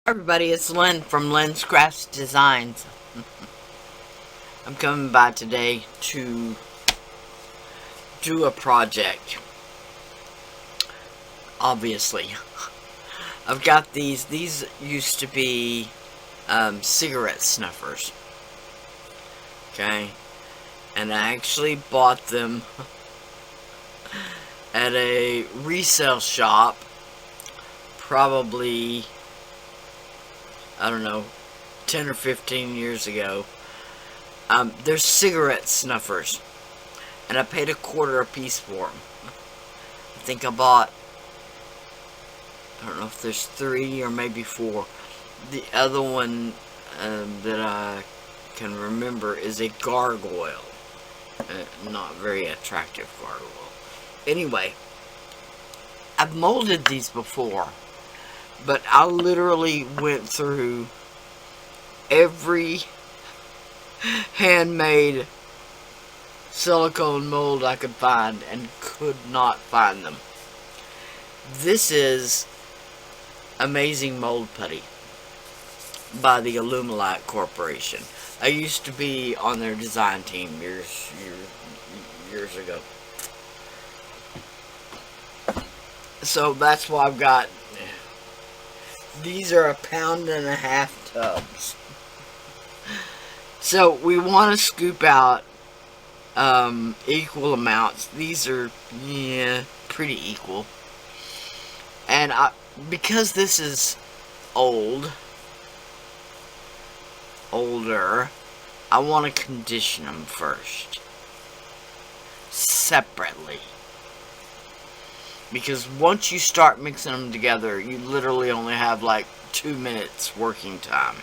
Everybody, it's Lynn from LynzCraftzDesignz. I'm coming by today to do a project. Obviously, I've got these. These used to be cigarette snuffers. Okay, and I actually bought them at a resale shop. Probably, I don't know, 10 or 15 years ago. They're cigarette snuffers, and I paid $1/4 a piece for them. I think I bought, I don't know if there's 3 or maybe 4. The other one that I can remember is a gargoyle. Not very attractive gargoyle. Anyway, I've molded these before, but I literally went through every handmade silicone mold I could find and could not find them. This is Amazing Mold Putty by the Alumilite Corporation. I used to be on their design team years ago. So that's why I've got, these are 1.5 pound tubs. So we want to scoop out equal amounts. These are, pretty equal. And because this is older, I want to condition them first, separately. Because once you start mixing them together, you literally only have like 2 minutes working time.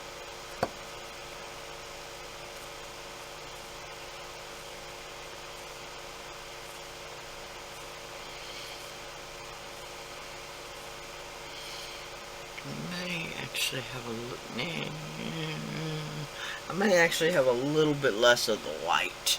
I may actually have a little bit less of the white.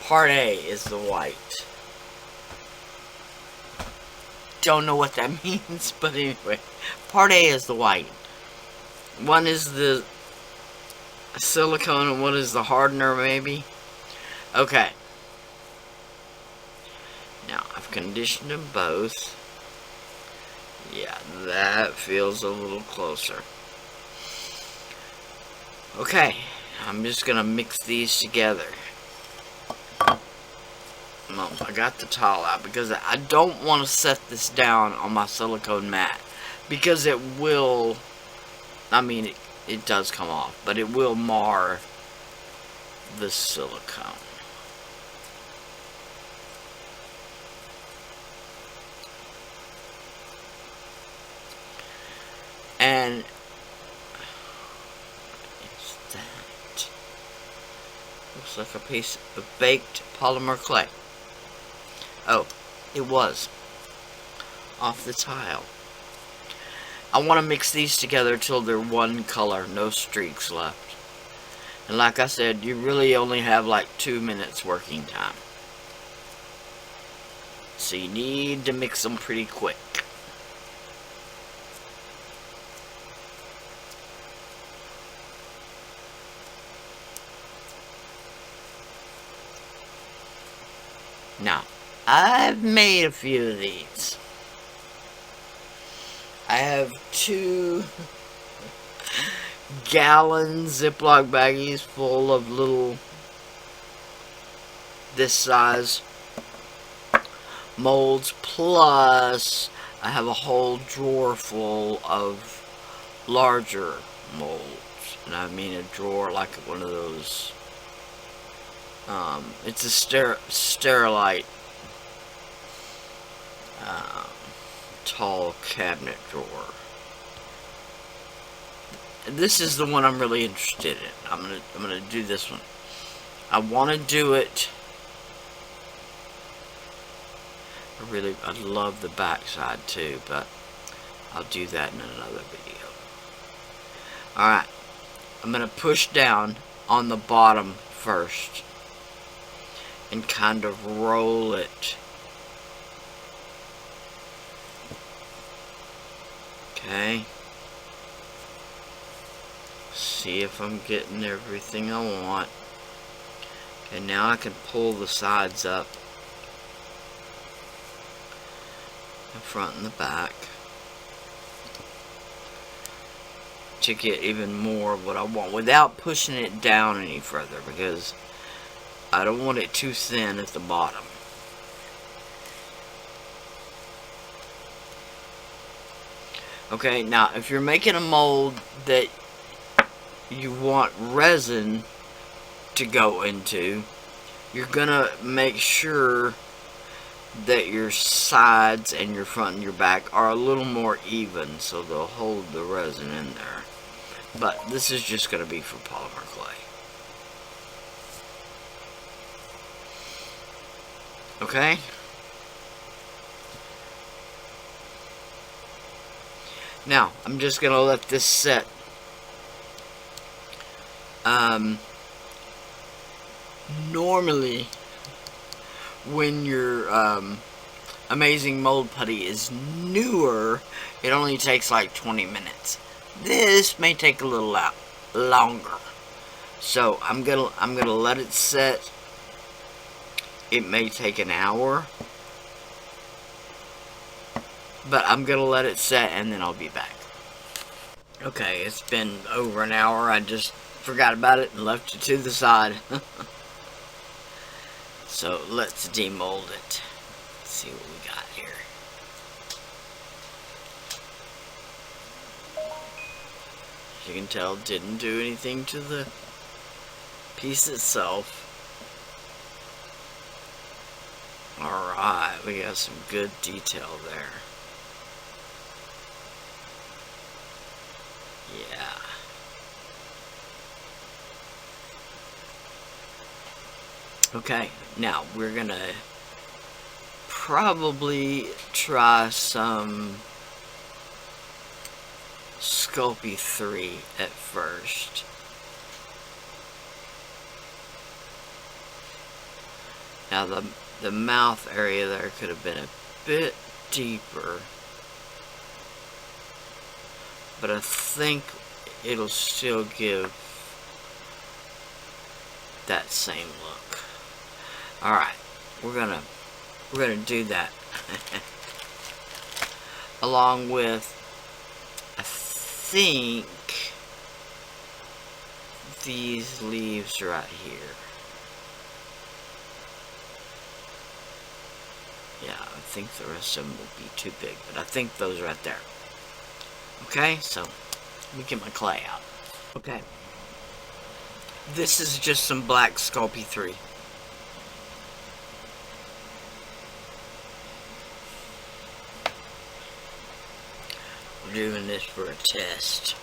Part A is the white. Don't know what that means, but anyway. Part A is the white. One is the silicone and one is the hardener, maybe. Okay. Now, I've conditioned them both. Yeah, that feels a little closer. Okay, I'm just gonna mix these together. I got the towel out because I don't want to set this down on my silicone mat, because it will, I mean, it does come off, but it will mar the silicone. And what's that? Looks like a piece of baked polymer clay. Oh, it was off the tile. I want to mix these together till they're one color, no streaks left. And like I said, you really only have like 2 minutes working time. So you need to mix them pretty quick. Now, I've made a few of these. I have 2 gallon Ziploc baggies full of little, this size molds, plus I have a whole drawer full of larger molds. And I mean a drawer like one of those, it's a Sterilite tall cabinet drawer. This is the one I'm really interested in. I'm gonna do this one. I want to do it I love the back side too, but I'll do that in another video. Alright, I'm going to push down on the bottom first and kind of roll it. Okay. See if I'm getting everything I want. Okay, now I can pull the sides up. The front and the back. To get even more of what I want without pushing it down any further, because I don't want it too thin at the bottom. Okay, now if you're making a mold that you want resin to go into, you're gonna make sure that your sides and your front and your back are a little more even so they'll hold the resin in there. But this is just gonna be for polymer clay. Okay? Now, I'm just gonna let this set. Normally, when your amazing mold putty is newer, it only takes like 20 minutes. This may take a little longer. So I'm gonna let it set. It may take an hour, but I'm gonna let it set and then I'll be back. Okay, it's been over an hour. I just forgot about it and left it to the side. So let's demold it. Let's see what we got here. As you can tell, didn't do anything to the piece itself. Alright, we got some good detail there. Yeah. Okay, now we're gonna probably try some Sculpey 3 at first. Now the mouth area there could have been a bit deeper, but I think it'll still give that same look. Alright, we're gonna do that. Along with, I think, these leaves right here. Yeah, I think the rest of them will be too big, but I think those right there. Okay, so let me get my clay out. Okay, this is just some black Sculpey 3. We're doing this for a test.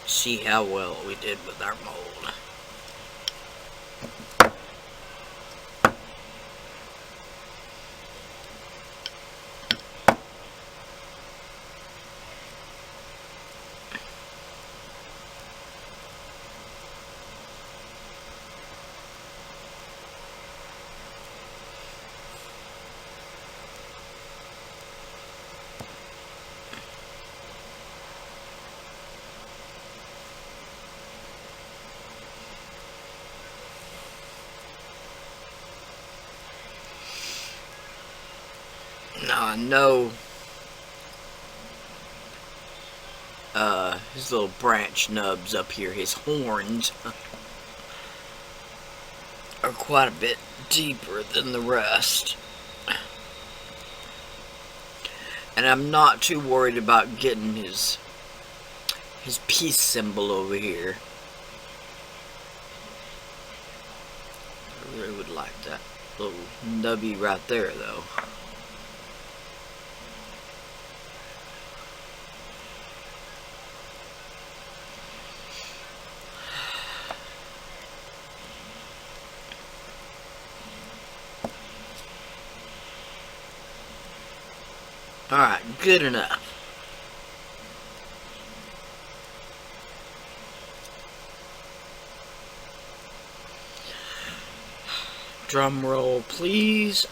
See how well we did with our mold. Now I know his little branch nubs up here, his horns, are quite a bit deeper than the rest. And I'm not too worried about getting his peace symbol over here. I really would like that little nubby right there though. Alright, good enough. Drum roll, please.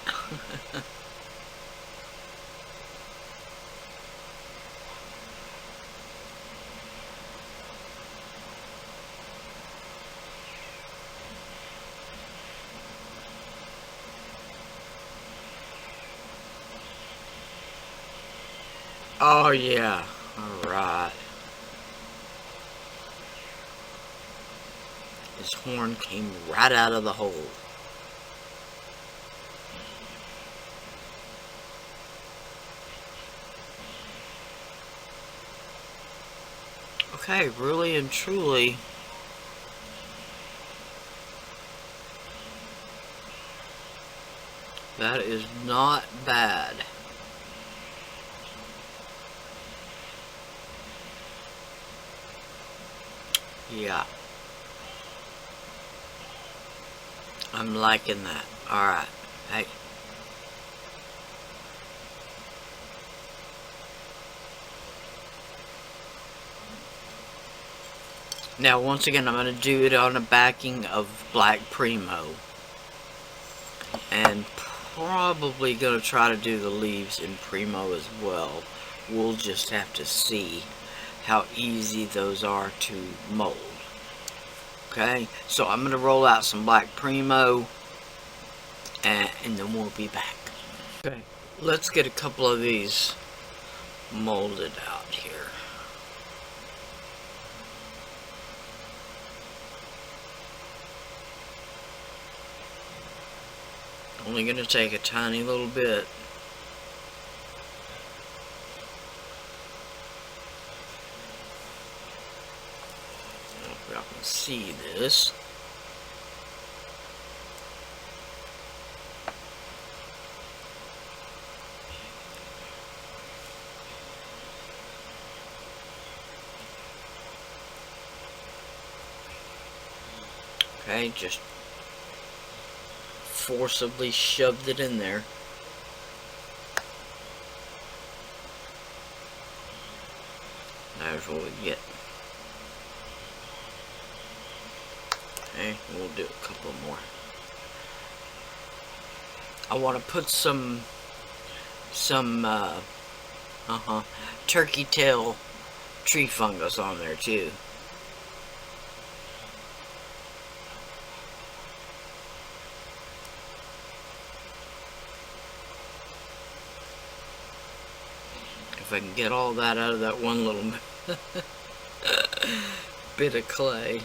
Oh yeah, alright. His horn came right out of the hole. Okay, really and truly, that is not bad. Yeah. I'm liking that. Alright. Hey. Now, once again, I'm going to do it on a backing of black Primo. And probably going to try to do the leaves in Primo as well. We'll just have to see how easy those are to mold. Okay, so I'm going to roll out some black Primo, and then we'll be back. Okay, let's get a couple of these molded out here. Only going to take a tiny little bit. Y'all can see this. Okay, just forcibly shoved it in there. There's what we get. Okay, we'll do a couple more. I want to put some turkey tail tree fungus on there too. If I can get all that out of that one little bit of clay,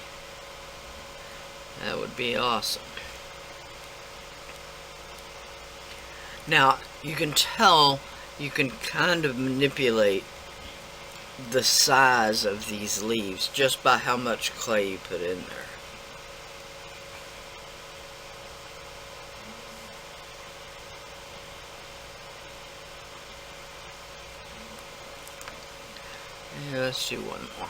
that would be awesome. Now, you can tell, you can kind of manipulate the size of these leaves just by how much clay you put in there. Yeah, let's do one more.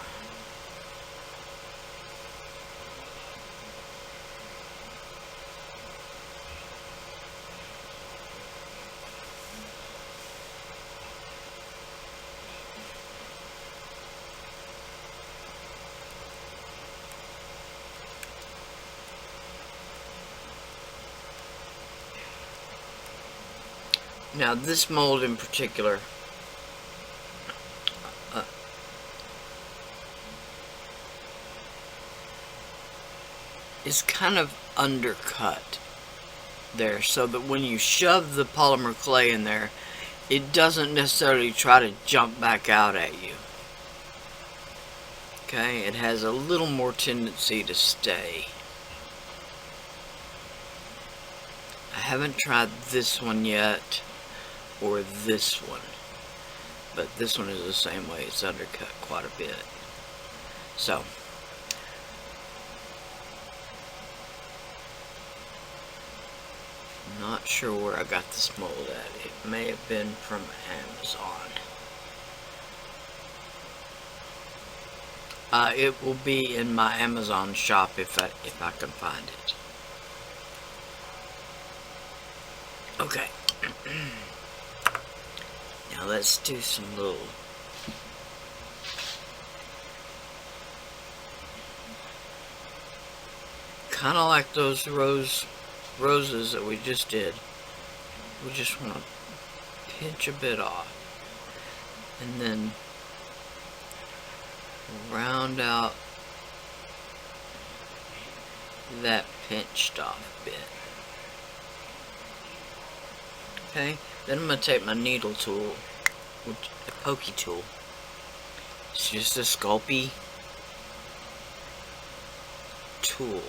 Now, this mold in particular, is kind of undercut there, so that when you shove the polymer clay in there, it doesn't necessarily try to jump back out at you. Okay, it has a little more tendency to stay. I haven't tried this one yet, or this one, but this one is the same way. It's undercut quite a bit. So, not sure where I got this mold at. It may have been from Amazon. It will be in my Amazon shop if I can find it. Okay. Now let's do some little kind of like those roses that we just did. We just want to pinch a bit off and then round out that pinched off bit. Okay, then I'm going to take my needle tool, a pokey tool. It's just a sculpey tool.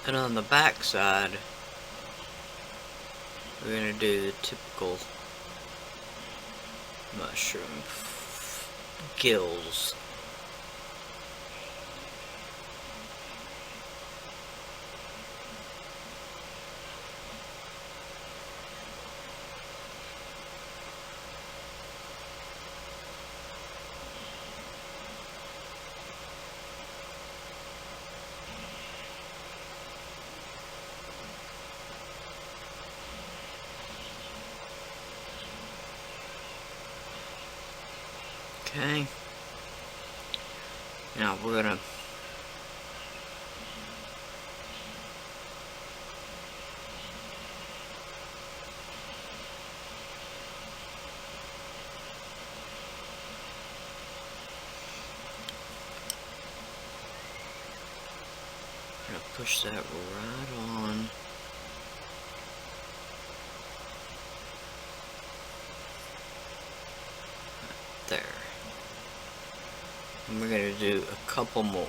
And on the back side, we're going to do the typical mushroom gills. Okay, now we're gonna push that right on. There. And we're going to do a couple more.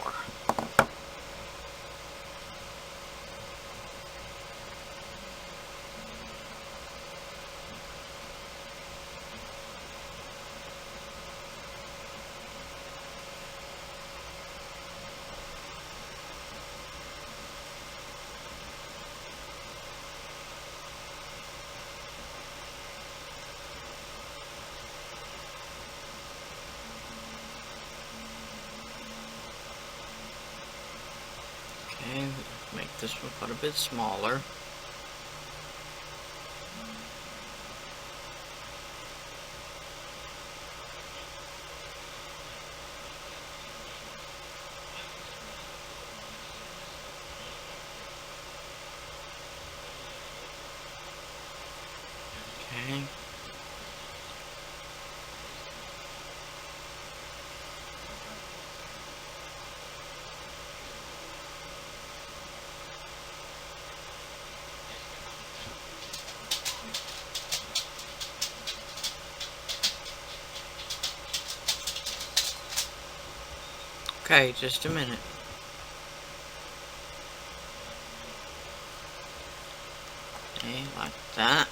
Okay, make this one quite a bit smaller. Okay. Okay, just a minute. Okay, like that.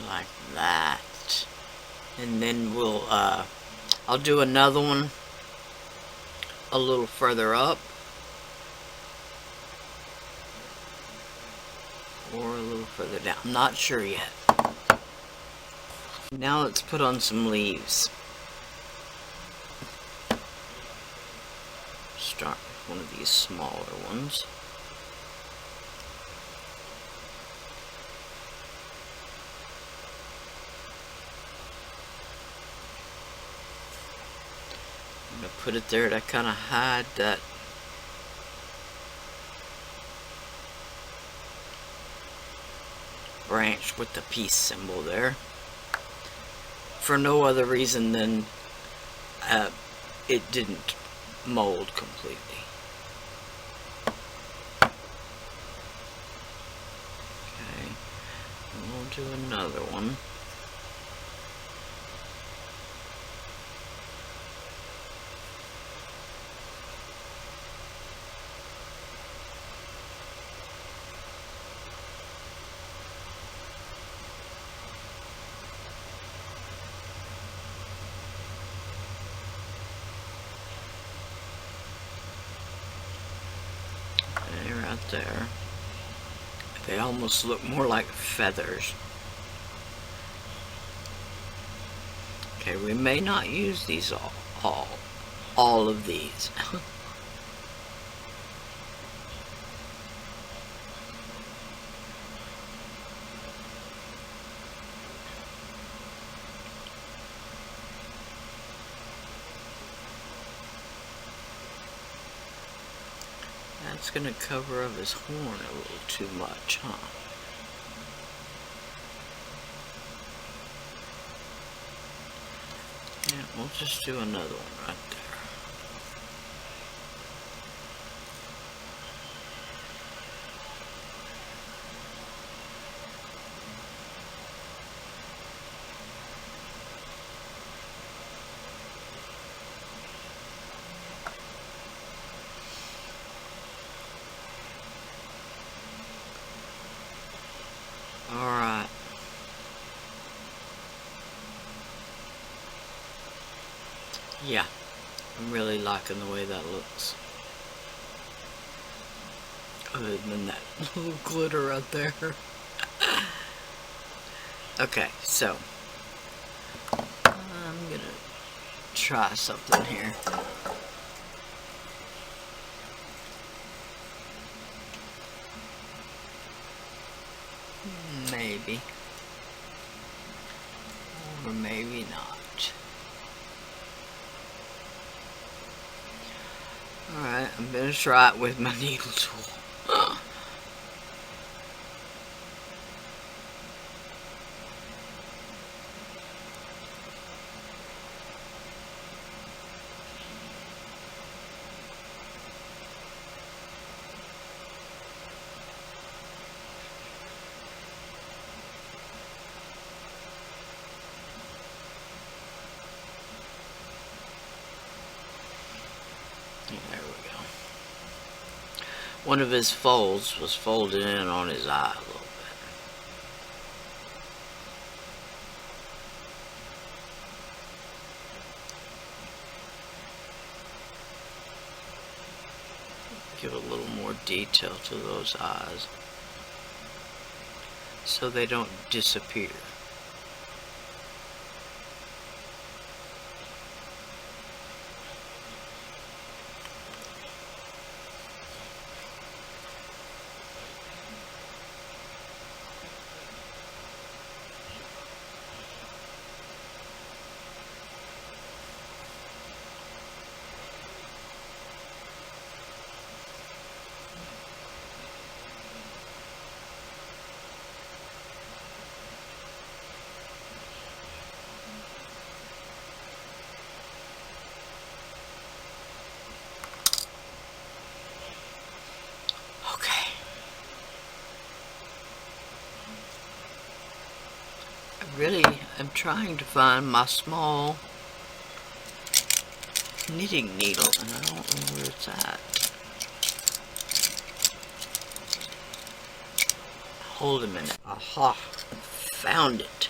Like that, and then we'll I'll do another one a little further up or a little further down. I'm not sure yet. Now let's put on some leaves. Start with one of these smaller ones. I put it there to kind of hide that branch with the peace symbol there, for no other reason than it didn't mold completely. Okay, and we'll do another one. Right there. They almost look more like feathers. Okay, we may not use these all of these. That's gonna cover up his horn a little too much, huh? Yeah, we'll just do another one right there. Alright. Yeah, I'm really liking the way that looks. Other than that little glitter right there. Okay, so I'm gonna try something here. Maybe. Or maybe not. Alright, I'm gonna try it with my needle tool. There we go. One of his folds was folded in on his eye a little bit. Give a little more detail to those eyes so they don't disappear. Really, I'm trying to find my small knitting needle, and I don't know where it's at. Hold a minute. Aha! Found it.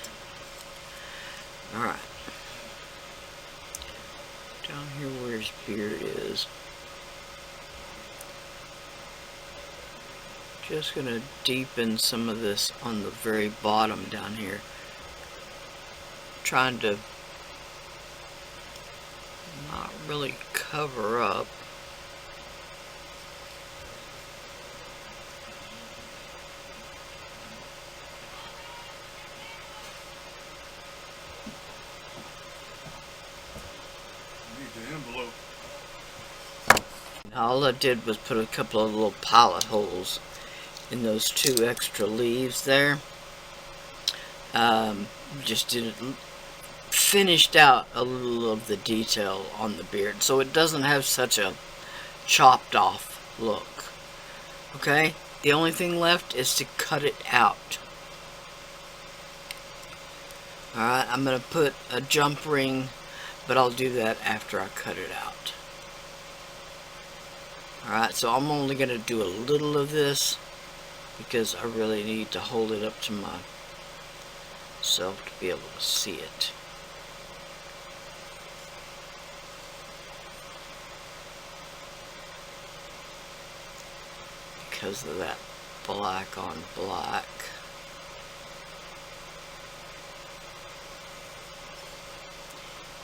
Alright. Down here where his beard is. Just gonna deepen some of this on the very bottom down here. Trying to not really cover up. Need the envelope. All I did was put a couple of little pilot holes in those 2 extra leaves there. Just finished out a little of the detail on the beard so it doesn't have such a chopped off look. Okay, the only thing left is to cut it out. Alright, I'm going to put a jump ring, but I'll do that after I cut it out. Alright, so I'm only going to do a little of this because I really need to hold it up to myself to be able to see it. Because of that black on black.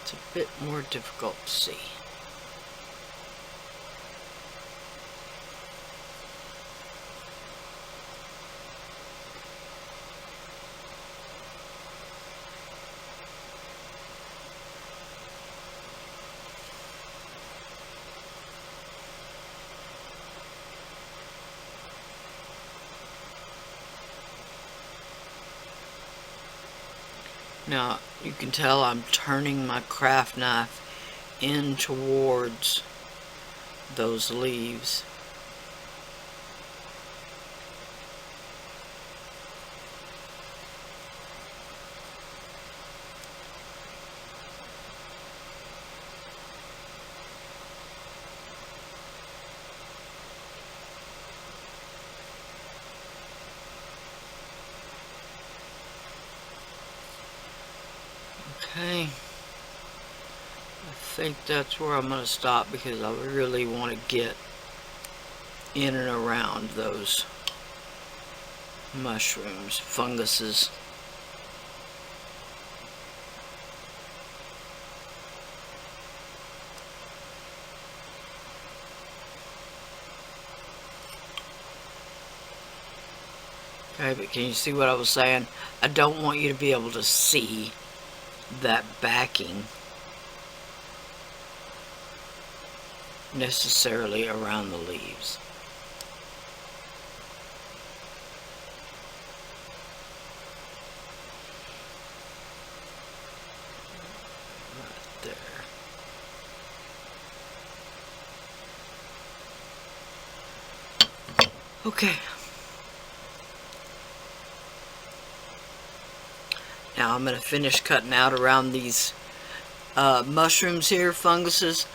It's a bit more difficult to see. Now, you can tell I'm turning my craft knife in towards those leaves. Okay, I think that's where I'm going to stop because I really want to get in and around those mushrooms, funguses. Okay, but can you see what I was saying? I don't want you to be able to see that backing necessarily around the leaves. Right there. Okay. Now I'm going to finish cutting out around these mushrooms here, funguses,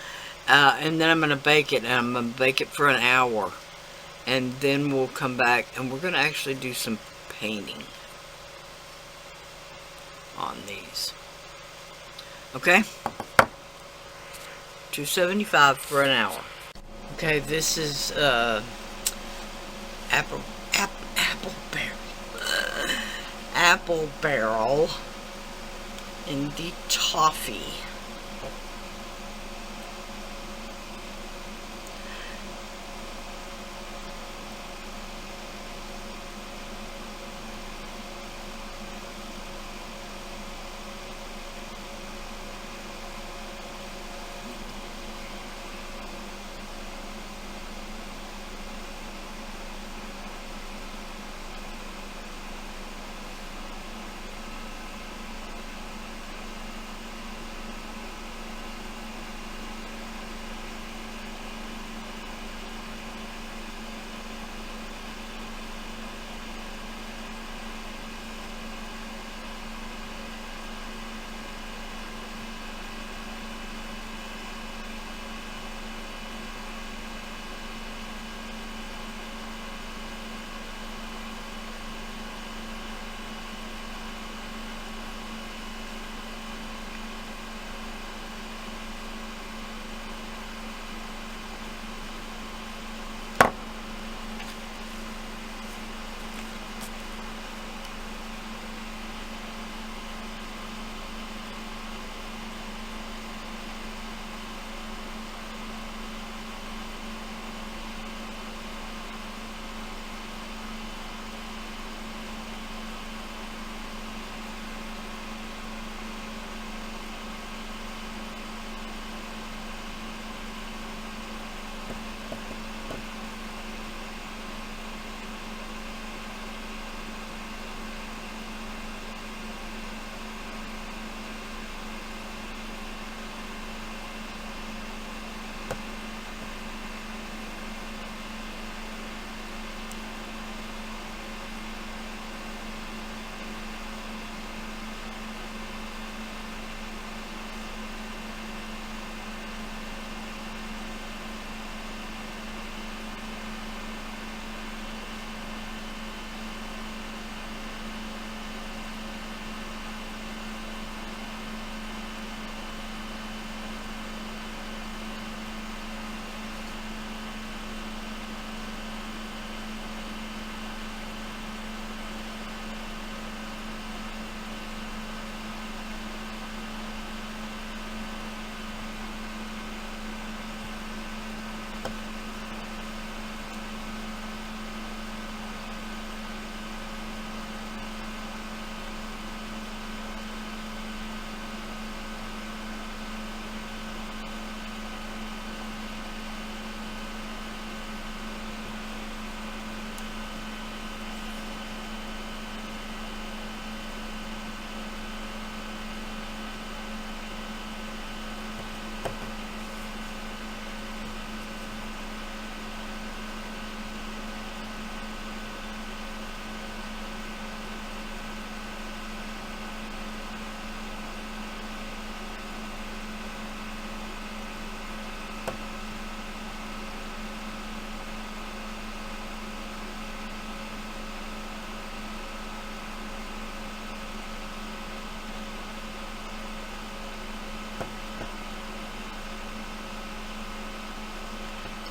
and then I'm going to bake it, and I'm going to bake it for an hour, and then we'll come back and we're going to actually do some painting on these. Okay, $2.75 for an hour. Okay, this is apple barrel in the toffee.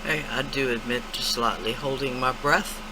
Hey, I do admit to slightly holding my breath.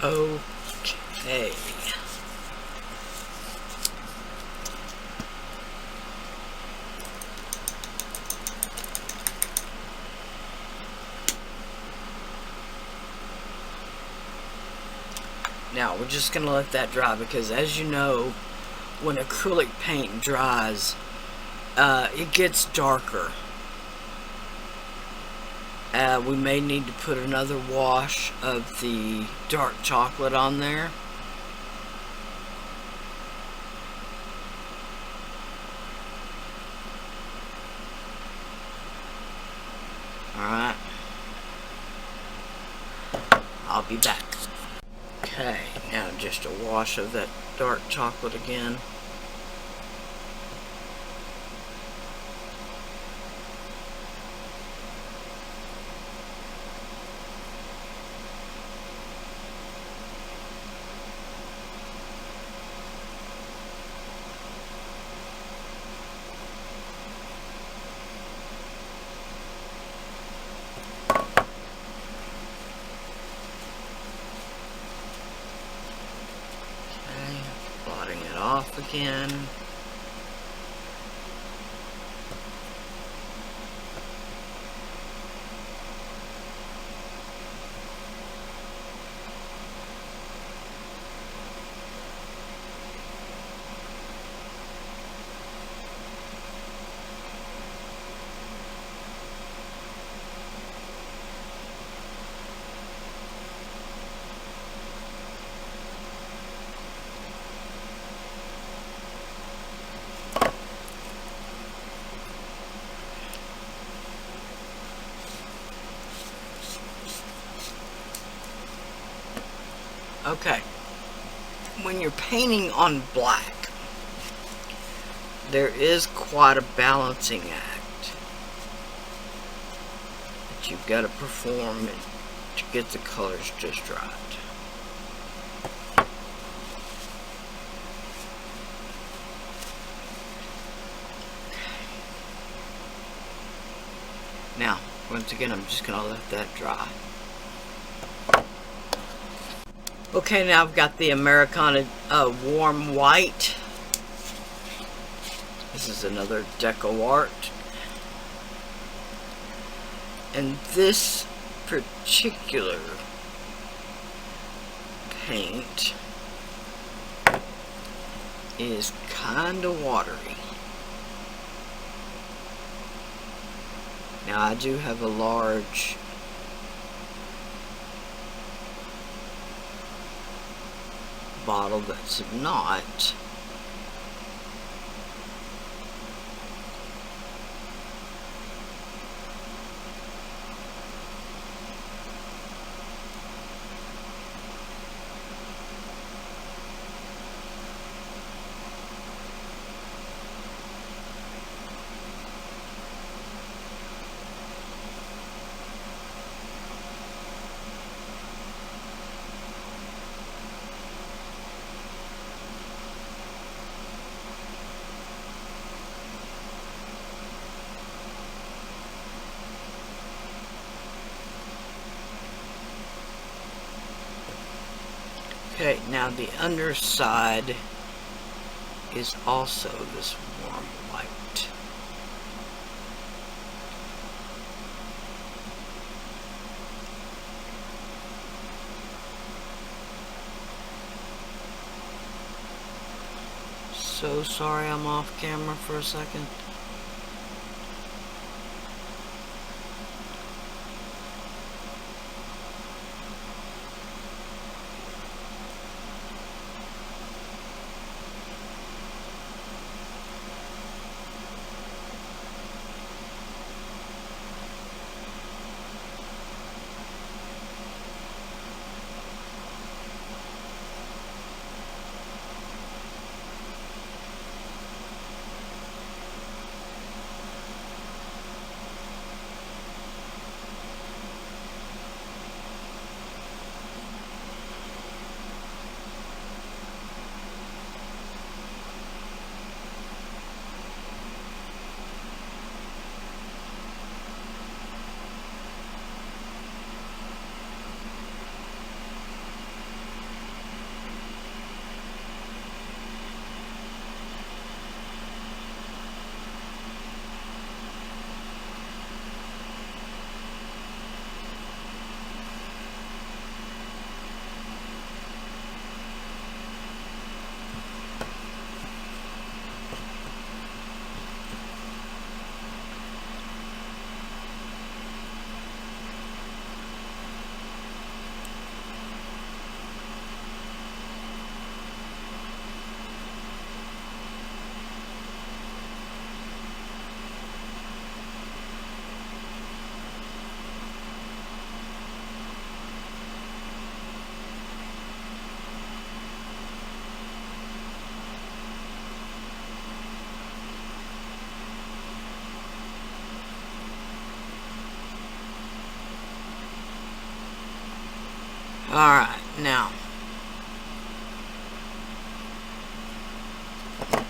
Okay. Now we're just gonna let that dry, because as you know, when acrylic paint dries, it gets darker. We may need to put another wash of the dark chocolate on there. Alright. I'll be back. Okay, now just a wash of that dark chocolate again. Off again. Okay, when you're painting on black, there is quite a balancing act that you've got to perform to get the colors just right. Now, once again, I'm just going to let that dry. Okay, now I've got the Americana warm white This is another deco art. And this particular paint is kind of watery. Now I do have a large bottle that's not. Okay, now the underside is also this warm white. So sorry I'm off camera for a second. Alright, now I'm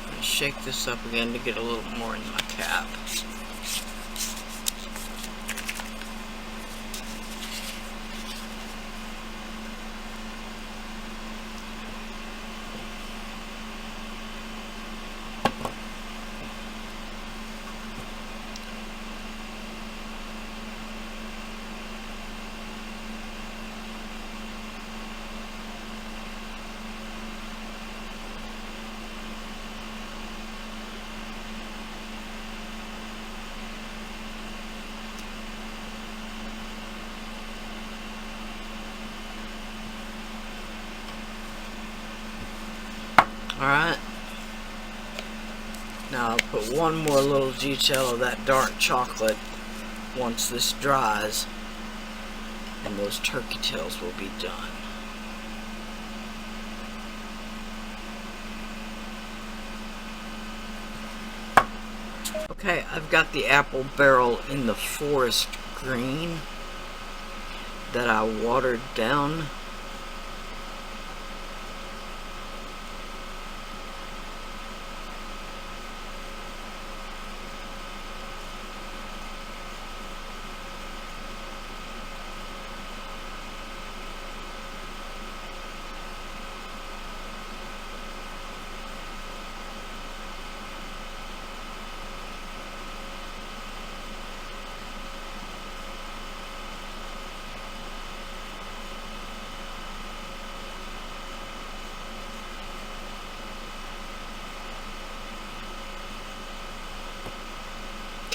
going to shake this up again to get a little more in my cap. Alright, now I'll put one more little detail of that dark chocolate once this dries, and those turkey tails will be done. Okay, I've got the apple barrel in the forest green that I watered down.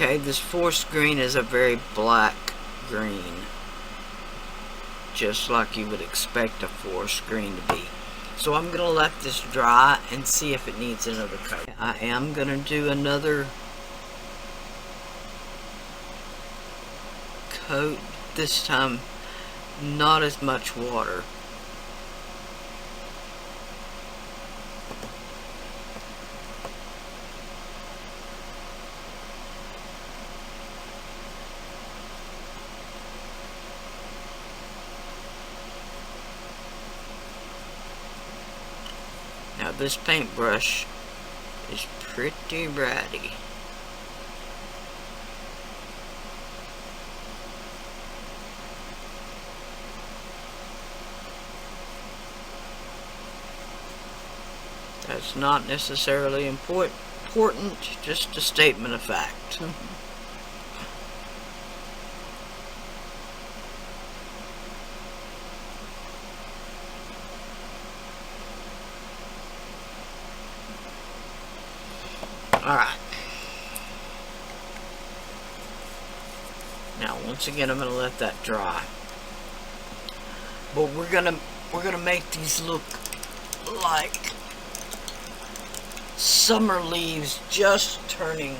Okay, this forest green is a very black green, just like you would expect a forest green to be. So I'm going to let this dry and see if it needs another coat. I am going to do another coat, this time not as much water. Now this paintbrush is pretty ratty. That's not necessarily important, just a statement of fact. Alright. Now once again I'm gonna let that dry. But we're gonna make these look like summer leaves just turning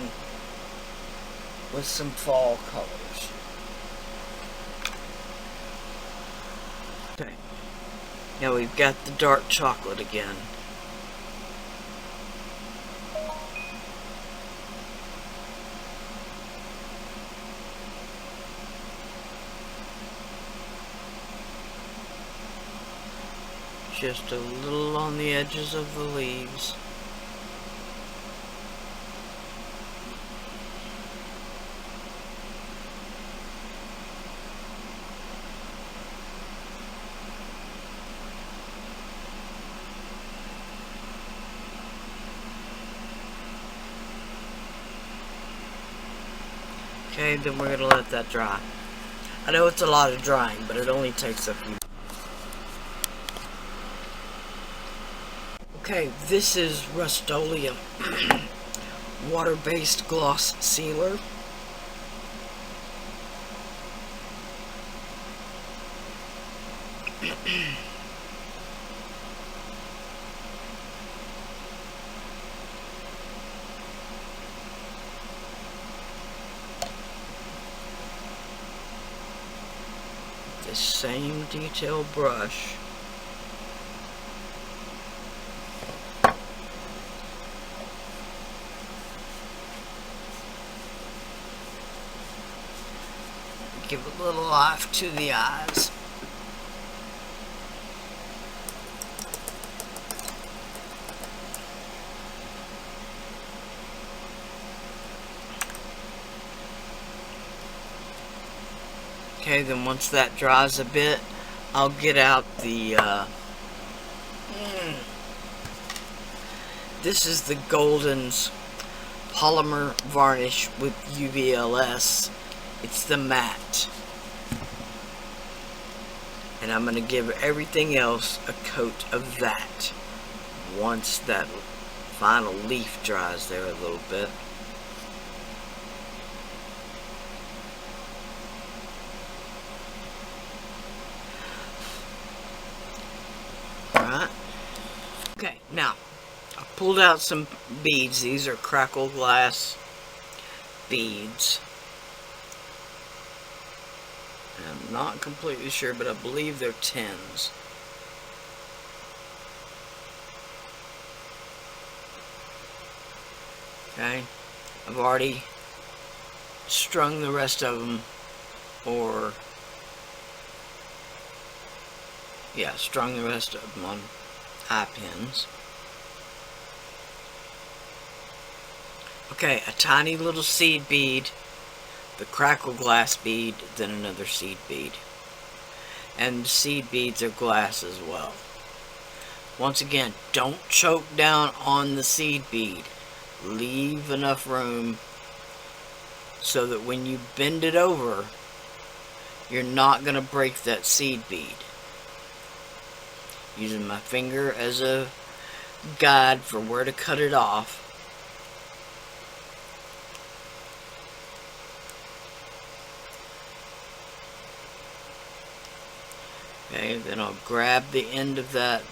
with some fall colors. Okay. Now we've got the dark chocolate again. Just a little on the edges of the leaves. Okay, then we're going to let that dry. I know it's a lot of drying, but it only takes a few. Okay, this is Rust-Oleum water-based gloss sealer. The same detail brush. Give a little life to the eyes. Okay, then once that dries a bit, I'll get out the, this is the Golden's Polymer Varnish with UVLS. It's the matte. And I'm going to give everything else a coat of that once that final leaf dries there a little bit. Alright. Okay, now I pulled out some beads. These are crackle glass beads. I'm not completely sure, but I believe they're 10s. Okay, I've already strung the rest of them, or yeah, strung the rest of them on eye pins. Okay, a tiny little seed bead, the crackle glass bead, then another seed bead. And the seed beads are glass as well. Once again, don't choke down on the seed bead. Leave enough room so that when you bend it over, you're not going to break that seed bead. Using my finger as a guide for where to cut it off. Then I'll grab the end of that,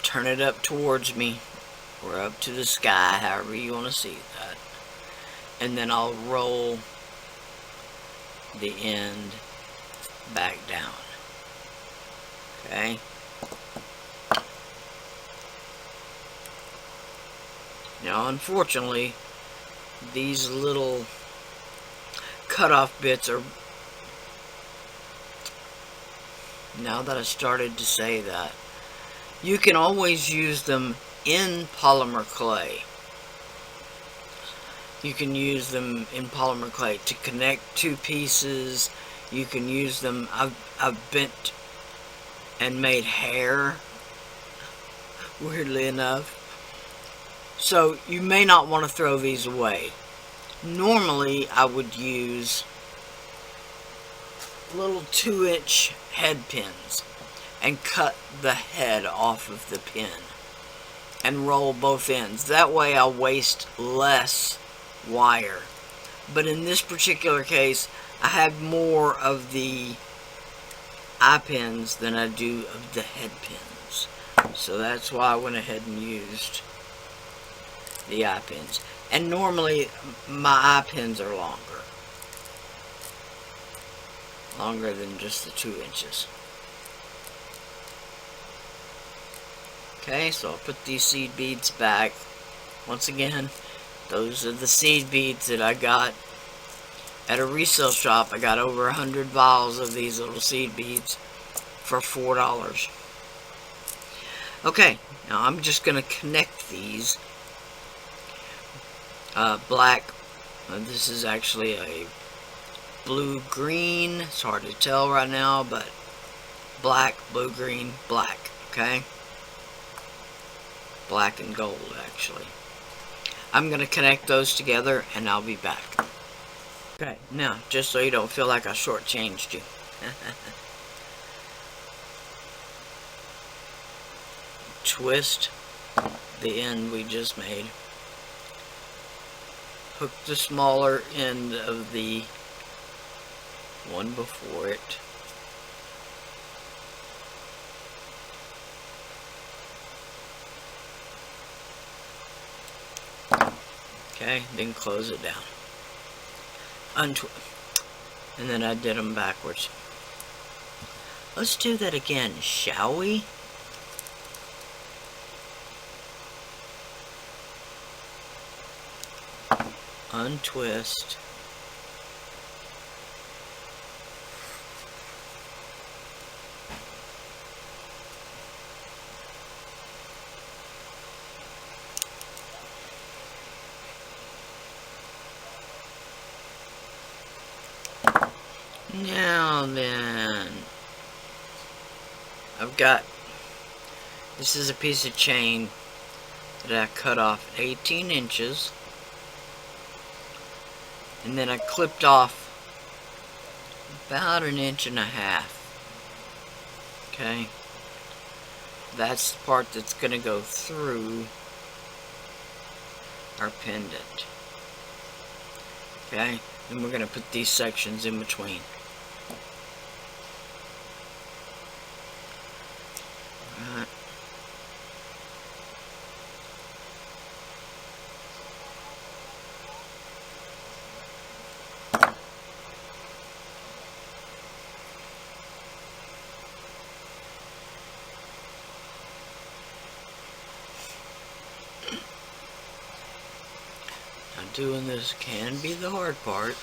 turn it up towards me, or up to the sky, however you want to see that. And then I'll roll the end back down. Okay? Now, unfortunately, these little cutoff bits are, now that I started to say that, you can always use them in polymer clay. You can use them in polymer clay to connect two pieces. You can use them, I've bent and made hair, weirdly enough. So you may not want to throw these away. Normally I would use little 2-inch head pins and cut the head off of the pin and roll both ends. That way I'll waste less wire. But in this particular case, I have more of the eye pins than I do of the head pins. So that's why I went ahead and used the eye pins. And normally my eye pins are longer than just the 2 inches. Okay, so I'll put these seed beads back. Once again, those are the seed beads that I got at a resale shop. I got over 100 vials of these little seed beads for $4. Okay, now I'm just going to connect these. Black, this is actually a blue-green. It's hard to tell right now, but black, blue-green, black, okay? Black and gold, actually. I'm going to connect those together, and I'll be back. Okay, now, just so you don't feel like I shortchanged you. Twist the end we just made. Hook the smaller end of the one before it. Okay, then close it down. And then I did them backwards. Let's do that again, shall we? Untwist. Now then, I've got, this is a piece of chain that I cut off 18 inches. And then I clipped off about 1.5 inches. Okay. That's the part that's going to go through our pendant. Okay. And we're going to put these sections in between. Alright. Doing this can be the hard part.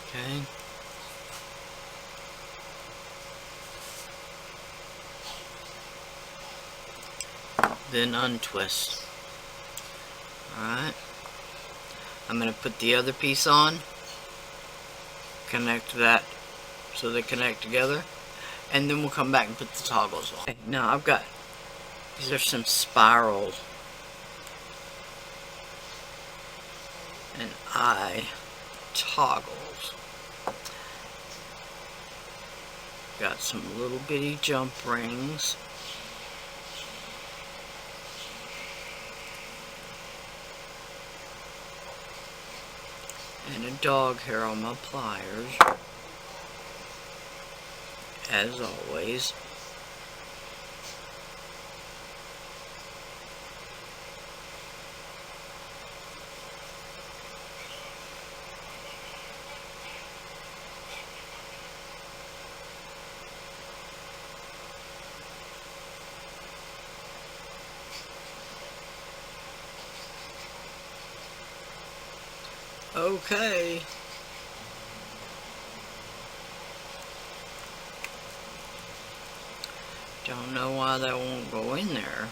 Okay. Then untwist. Alright. I'm going to put the other piece on. Connect that so they connect together. And then we'll come back and put the toggles on. Okay, now I've got, these are some spirals. And eye toggles. Got some little bitty jump rings. And And a dog hair on my pliers, as always. Okay. Don't know why that won't go in there.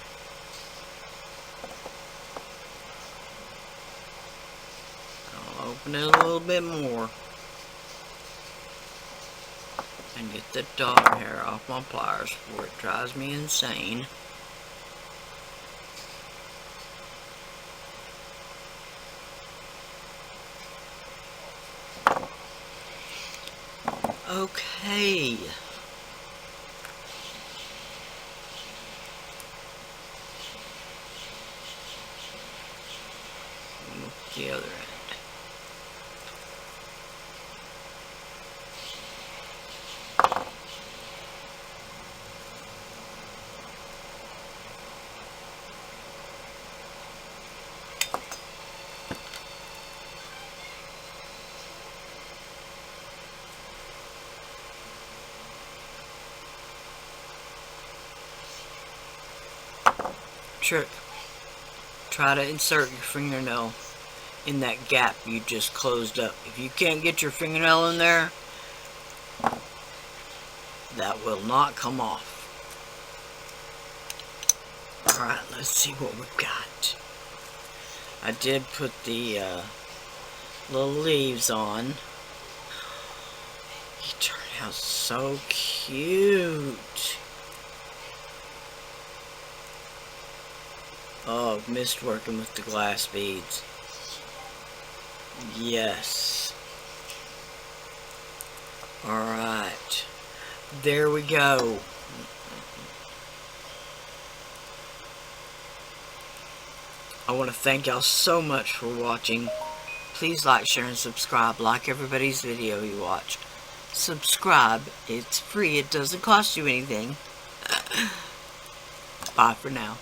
I'll open it a little bit more and get the dog hair off my pliers before it drives me insane. Okay. Move the other end. Trick. Try to insert your fingernail in that gap you just closed up. If you can't get your fingernail in there, that will not come off. Alright, let's see what we've got. I did put the little leaves on. He turned out so cute. Oh, I've missed working with the glass beads. Yes. Alright. There we go. I want to thank y'all so much for watching. Please like, share, and subscribe. Like everybody's video you watched. Subscribe. It's free. It doesn't cost you anything. Bye for now.